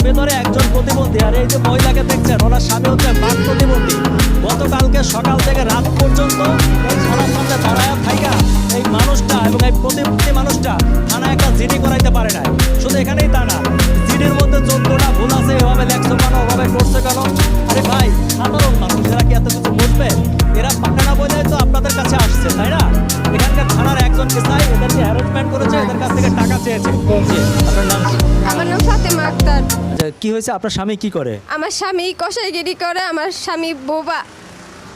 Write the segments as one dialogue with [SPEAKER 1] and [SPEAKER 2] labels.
[SPEAKER 1] ভেতরে একজন প্রতিবন্ধী, আর এই যে মহিলাকে দেখছেন ওনার স্বামী হচ্ছে বাক প্রতিবন্ধী। গতকালকে সকাল থেকে রাত পর্যন্ত ওই থানার সামনে দাঁড়ায় থাইকা এই মানুষটা এবং এই প্রতিবন্ধী মানুষটা থানায় একটা জিডি করাইতে পারে না। শুধু এখানেই তা না, জিডির মধ্যে 14টা ভুল আছে, এভাবে লেখছো কেন, ওভাবে করছে কেন? আরে ভাই, সাধারণ মানুষ এরা কি এত কিছু বুঝবে? এরা পারে না বলে তো আপনাদের কাছে আসছে, তাই না? এখানকার থানার একজনকে চাই, এদেরকে হ্যারাসমেন্ট করেছে, এদের কাছ থেকে টাকা চেয়েছে। জি, আপনার নাম কি?
[SPEAKER 2] আমার নাম ফাতেমা আক্তার।
[SPEAKER 1] আচ্ছা, কি হয়েছে? আপনার স্বামী কি করে?
[SPEAKER 2] আমার স্বামী কসাইগিরি করে। আমার স্বামী বোবা,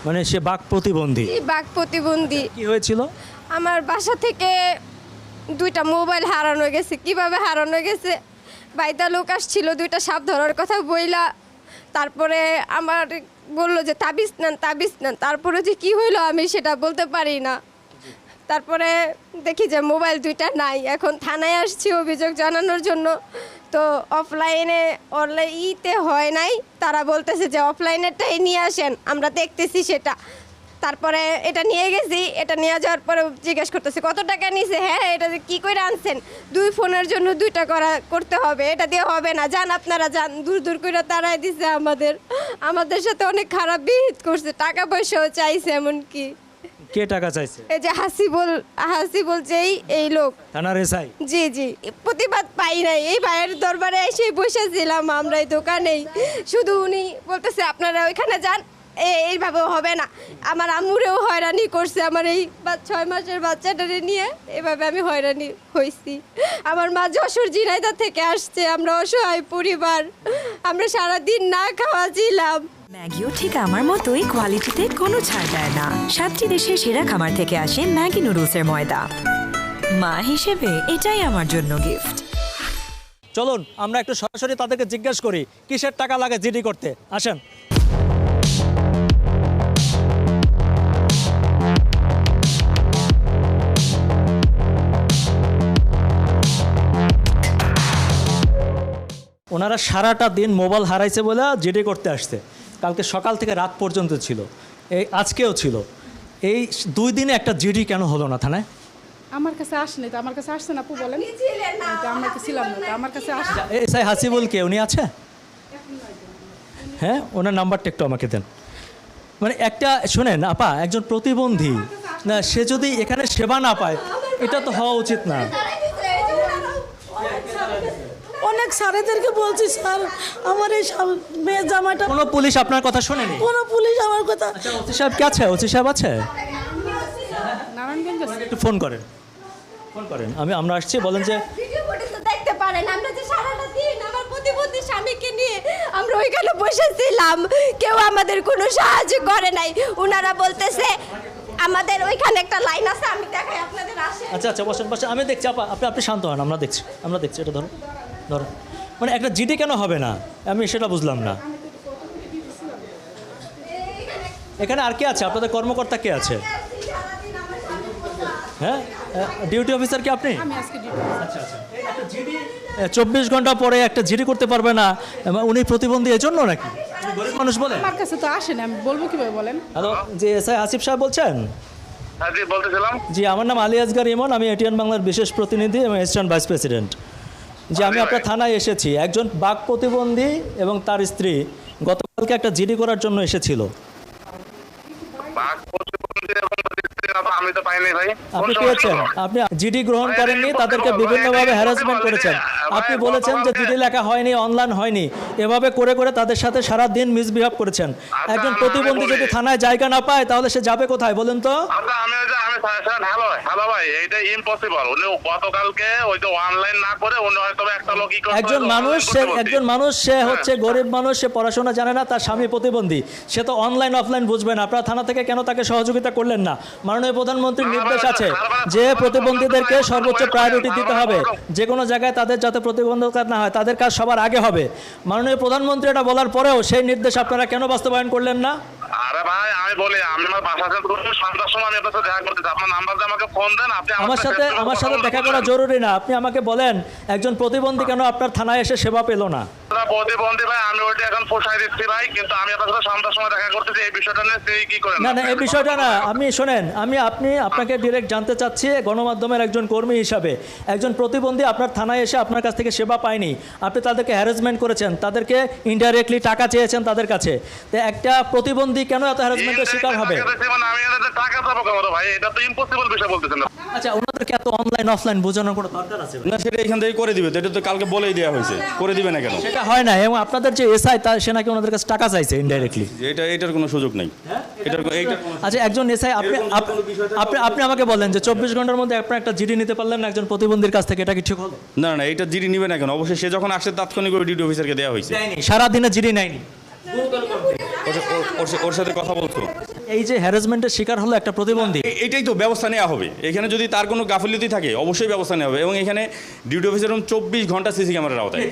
[SPEAKER 1] মানে সে বাক প্রতিবন্ধী।
[SPEAKER 2] বাক প্রতিবন্ধী।
[SPEAKER 1] কি হয়েছিল?
[SPEAKER 2] আমার বাসা থেকে 2টা মোবাইল হারানো গেছে। কিভাবে হারানো গেছে? বাইদা লোক আসছিল, 2টা সাপ ধরার কথা বইলা, তারপরে আমার বললো যে তাবিজ নেন, তাবিজ নেন। তারপরে যে কি হইলো আমি সেটা বলতে পারি না। তারপরে দেখি যে মোবাইল 2টা নাই। এখন থানায় আসছি অভিযোগ জানানোর জন্য। তো অফলাইনে ইতে হয় নাই, তারা বলতেছে যে অফলাইনেরটাই নিয়ে আসেন, আমরা দেখতেছি সেটা। তারপরে এটা নিয়ে গেছি, এটা নিয়ে যাওয়ার পরে জিজ্ঞেস করতেছে কত টাকা নিছে। হ্যাঁ, এটা কি করে আনছেন? 2 ফোনের জন্য 2টা করতে হবে, এটা দিয়ে হবে না, যান আপনারা যান। দূর দূর করে তারাই দিছে আমাদের সাথে অনেক খারাপ বিহেভ করছে, টাকা পয়সাও চাইছে। এমনকি
[SPEAKER 1] কে টাকা চাইছে?
[SPEAKER 2] এই যে হাসিবুল যেই এই লোক
[SPEAKER 1] থানার এসআই।
[SPEAKER 2] জি জি, প্রতিবাদ পাই নাই। এই ভাইয়ের দরবারে এসে বসেছিলাম আমরা এই দোকানেই। শুধু উনি বলতেছে আপনারা ওইখানে যান, এইভাবে হবে না। আমার আম্মুরেও হয়রানি করছে, আমার এই 6 মাসের বাচ্চাটারে নিয়ে এভাবে আমি হয়রানি হয়েছি। আমার মা যশোর ঝিনাইদহ থেকে আসছে, আমরা অসহায় পরিবার, আমরা সারাদিন না খাওয়া ছিলাম।
[SPEAKER 3] ম্যাগিও ঠিক আমার মতোই কোয়ালিটিতে কোনো ছাড় দেয় না। 7টি দেশের সেরা খামার থেকে আসে ম্যাগি নুডলসের ময়দা। মা হিসেবে এটাই আমার জন্য গিফট।
[SPEAKER 1] চলুন আমরা একটু সরাসরি তাদেরকে জিজ্ঞেস করি কিসের টাকা লাগে জিডি করতে। আসেন। ওনারা সারাটা দিন মোবাইল হারাইছে বলে জিডি করতে আসছে। কালকে সকাল থেকে রাত পর্যন্ত ছিল, এই আজকেও ছিল। এই 2 দিনে একটা জিডি কেন হলো না থানায়?
[SPEAKER 4] আমার কাছে আসেনি তো। আমার কাছে আসছে না আপু, বলেন। আমরা তো ছিলাম না, আমার কাছে আসে।
[SPEAKER 1] এসআই হাসিবুল কে, উনি আছে? হ্যাঁ, ওনার নাম্বারটা একটু আমাকে দেন। মানে একটা শোনেন আপা, একজন প্রতিবন্ধী না, সে যদি এখানে সেবা না পায়, এটা তো হওয়া উচিত না।
[SPEAKER 5] অনেক স্যারেদেরকে বলছি, স্যার আমার এই মেয়ে জামাইটা।
[SPEAKER 1] কোনো পুলিশ আপনার কথা শোনেনি?
[SPEAKER 5] কোনো পুলিশ আমার কথা।
[SPEAKER 1] আচ্ছা, ওসি সাহেব কি আছে? ওসি সাহেব আছে?
[SPEAKER 4] নারায়ণগঞ্জ
[SPEAKER 1] একটু ফোন করেন, ফোন করেন। আমরা আসছি, বলেন যে
[SPEAKER 2] ভিডিও ফুটেজ তো দেখতে পারেন। আমরা যে সারাটা দিন আমার প্রতিবন্ধী স্বামীকে নিয়ে আমরা ওইখানে বসেছিলাম, কেউ আমাদের কোনো সাহায্য করে নাই। ওনারা বলতেছে আমাদের ওইখানে একটা লাইন আছে, আমি দেখাই আপনাদের। আসে
[SPEAKER 1] আচ্ছা আচ্ছা, বসেন বসেন, আমি দেখছি আপা, আপনি শান্ত হন, আমরা দেখছি এটা ধরো ধরো। মানে একটা জিডি কেন হবে না আমি সেটা বুঝলাম না। এখানে আর কে আছে? আপনাদের কর্মকর্তা কে আছে? হ্যাঁ, ডিউটি অফিসার কি আপনি?
[SPEAKER 4] আমি আজকে
[SPEAKER 1] আচ্ছা আচ্ছা, একটা জিডি 24 ঘন্টা পরে একটা জিডি করতে পারবে না, উনি প্রতিবন্ধী এজন্য নাকি? উনি গরিব মানুষ বলে?
[SPEAKER 4] আমার কাছে তো আসেনি, আমি বলবো কিভাবে বলেন।
[SPEAKER 1] হ্যালো, জি এসআই আসিফ সাহেব বলছেন?
[SPEAKER 6] হ্যাঁ জি, বলতেছিলাম।
[SPEAKER 1] জি, আমার নাম আলী আসগার ইমন, আমি এটিএন বাংলার বিশেষ প্রতিনিধি এবং অ্যাসিস্ট্যান্ট ভাইস প্রেসিডেন্ট। জি, আমি আপনার থানায় এসেছি। একজন বাক প্রতিবন্ধী এবং তার স্ত্রী গতকালকে একটা জিডি করার জন্য এসেছিল।
[SPEAKER 6] আমি তো পাইনি ভাই।
[SPEAKER 1] আপনি পেয়েছেন? আপনি জিডি গ্রহণ করেননি, তাদেরকে বিভিন্নভাবে হ্যারাসমেন্ট করেছেন। আপনি বলেছেন যে জিডি লেখা হয়নি, অনলাইন হয়নি, এভাবে করে করে তাদের সাথে সারা দিন মিসবিহেভ করেছেন। একজন প্রতিবন্ধী যদি থানায় জায়গা না পায় তাহলে সে যাবে কোথায় বলেন তো?
[SPEAKER 6] হ্যালো ভাই, এটা ইম্পসিবল। উনি গতকালকে ওই যে অনলাইন না করে উনি হয়তো একটা লোক
[SPEAKER 1] একজন মানুষ সে হচ্ছে গরিব মানুষ, সে পড়াশোনা জানে না, তার স্বামী প্রতিবন্ধী, সে তো অনলাইন অফলাইন বুঝবে না। আপনারা থানা থেকে কেন তাকে সহযোগিতা করলেন না? মাননীয় প্রধানমন্ত্রীর নির্দেশ আছে যে প্রতিবন্ধীদেরকে সর্বোচ্চ প্রায়োরিটি দিতে হবে, যে কোনো জায়গায় তাদের যাতে প্রতিবন্ধকতা না হয়, তাদের কাজ সবার আগে হবে। মাননীয় প্রধানমন্ত্রী এটা বলার পরেও সেই নির্দেশ আপনারা কেন বাস্তবায়ন করলেন না?
[SPEAKER 6] আরে ভাই, আমি বলি আমি আমার বাসা থেকে সন্ধ্যার সময় আমি আপনার সাথে দেখা করতে চাই। আপনার নাম্বার দিয়ে আমাকে ফোন দেন। আপনি
[SPEAKER 1] আমার সাথে দেখা করা জরুরি না, আপনি আমাকে বলেন একজন প্রতিবন্ধী কেন আপনার থানায় এসে সেবা পেল না?
[SPEAKER 6] প্রতিবন্ধী ভাই, আমি ওইটা এখন পোষায় দিচ্ছি ভাই, কিন্তু আমি আপনার সাথে সন্ধ্যার সময় দেখা করতেছি, এই বিষয়টা নিয়ে তুই কি করেন?
[SPEAKER 1] না না, এই বিষয়টা না, আমি শোনেন, আপনাকে ডিরেক্ট জানতে চাচ্ছি গণমাধ্যমের একজন কর্মী হিসাবে, একজন প্রতিবন্ধী আপনার থানায় এসে আপনার কাছ থেকে সেবা পায়নি, আপনি তাদেরকে হ্যারাসমেন্ট করেছেন, তাদেরকে ইনডাইরেক্টলি টাকা চেয়েছেন তাদের কাছে, তো একটা প্রতিবন্ধী কেন এত হ্যারাসমেন্টের শিকার হবে?
[SPEAKER 6] মানে আমি এদের টাকা চাবো কেন ভাই? এটা তো ইম্পসিবল বিষয় বলতেছেন না।
[SPEAKER 1] আচ্ছা, ওনাদেরকে এত অনলাইন অফলাইন বোঝানোর কোনো দরকার আছে?
[SPEAKER 7] না, সেটা এখান থেকে করে দিবে তো, এটা তো কালকে বলেই দেওয়া হয়েছে, করে দিবে না কেন?
[SPEAKER 1] সেটা হয় না, এবং আপনাদের যে এসআই সে নাকি ওনাদের কাছে টাকা চাইছে ইনডাইরেক্টলি।
[SPEAKER 7] এটার কোনো সুযোগ নেই।
[SPEAKER 1] আচ্ছা, একজন এসআই, আপনি আমাকে বলেন যে 24 ঘন্টার মধ্যে আপনার একটা জিডি নিতে পারলেন না একজন প্রতিবন্ধীর কাছ থেকে, এটা কি ঠিক হলো?
[SPEAKER 7] না না, এটা জিডি নিবে না কেন? অবশ্যই সে যখন আসে তাৎক্ষণিক ডিউটি অফিসারকে দেওয়া হয়েছে।
[SPEAKER 1] সারাদিনে জিডি নেয়নি,
[SPEAKER 7] ওর সাথে কথা বলতো।
[SPEAKER 1] এই যে হ্যারাসমেন্টের শিকার হলো একটা প্রতিবন্ধী,
[SPEAKER 7] এটাই তো ব্যবস্থা নেওয়া হবে। এখানে যদি তার কোনো গাফিলতি থাকে অবশ্যই ব্যবস্থা নেওয়া হবে, এবং এখানে ডিউটি অফিসার 24 ঘন্টা সিসি ক্যামেরার আওতায়।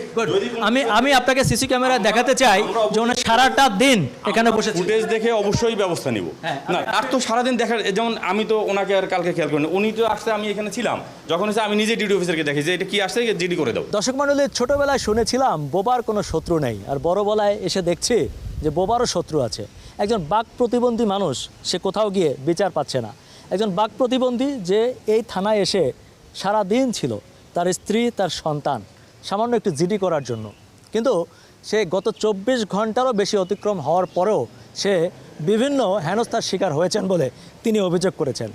[SPEAKER 1] আমি আপনাকে সিসি ক্যামেরায় দেখাতে চাই যে ওনার সারাটা দিন এখানে বসে
[SPEAKER 7] ফুটেজ দেখে অবশ্যই ব্যবস্থা নিব। না, আর তো সারাদিন দেখার, যেমন আমি তো ওনাকে আর কালকে খেয়াল করিনি, উনি তো আসছে, আমি এখানে ছিলাম, যখন এসে আমি নিজে ডিউটি অফিসারকে দেখি যে এটা কি আসছে, জিডি করে দাও।
[SPEAKER 1] দর্শক মণ্ডলী, ছোটবেলায় শুনেছিলাম বোবার কোনো শত্রু নেই, আর বড় বেলায় এসে দেখছি যে বোবারও শত্রু আছে। একজন বাক প্রতিবন্ধী মানুষ, সে কোথাও গিয়ে বিচার পাচ্ছে না। একজন বাক প্রতিবন্ধী যে এই থানায় এসে সারা দিন ছিল, তার স্ত্রী, তার সন্তান, সামান্য একটু জিডি করার জন্য, কিন্তু সে গত 24 ঘন্টারও বেশি অতিক্রম হওয়ার পরেও সে বিভিন্ন হেনস্থার শিকার হয়েছেন বলে তিনি অভিযোগ করেছেন।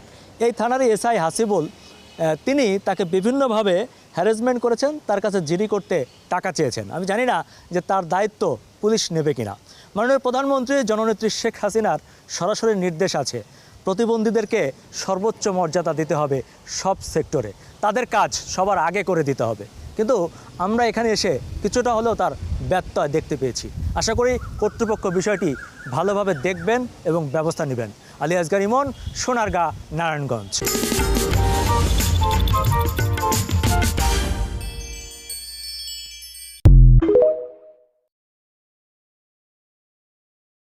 [SPEAKER 1] এই থানারই এসআই হাসিবুল, তিনি তাকে বিভিন্নভাবে হ্যারাসমেন্ট করেছেন, তার কাছে জিডি করতে টাকা চেয়েছেন। আমি জানি না যে তার দায়িত্ব পুলিশ নেবে কিনা। মাননীয় প্রধানমন্ত্রী জননেত্রী শেখ হাসিনার সরাসরি নির্দেশ আছে, প্রতিবন্ধীদেরকে সর্বোচ্চ মর্যাদা দিতে হবে সব সেক্টরে, তাদের কাজ সবার আগে করে দিতে হবে। কিন্তু আমরা এখানে এসে কিছুটা হলেও তার ব্যত্যয় দেখতে পেয়েছি। আশা করি কর্তৃপক্ষ বিষয়টি ভালোভাবে দেখবেন এবং ব্যবস্থা নেবেন। আলী আসগর ইমন, সোনারগাঁ, নারায়ণগঞ্জ।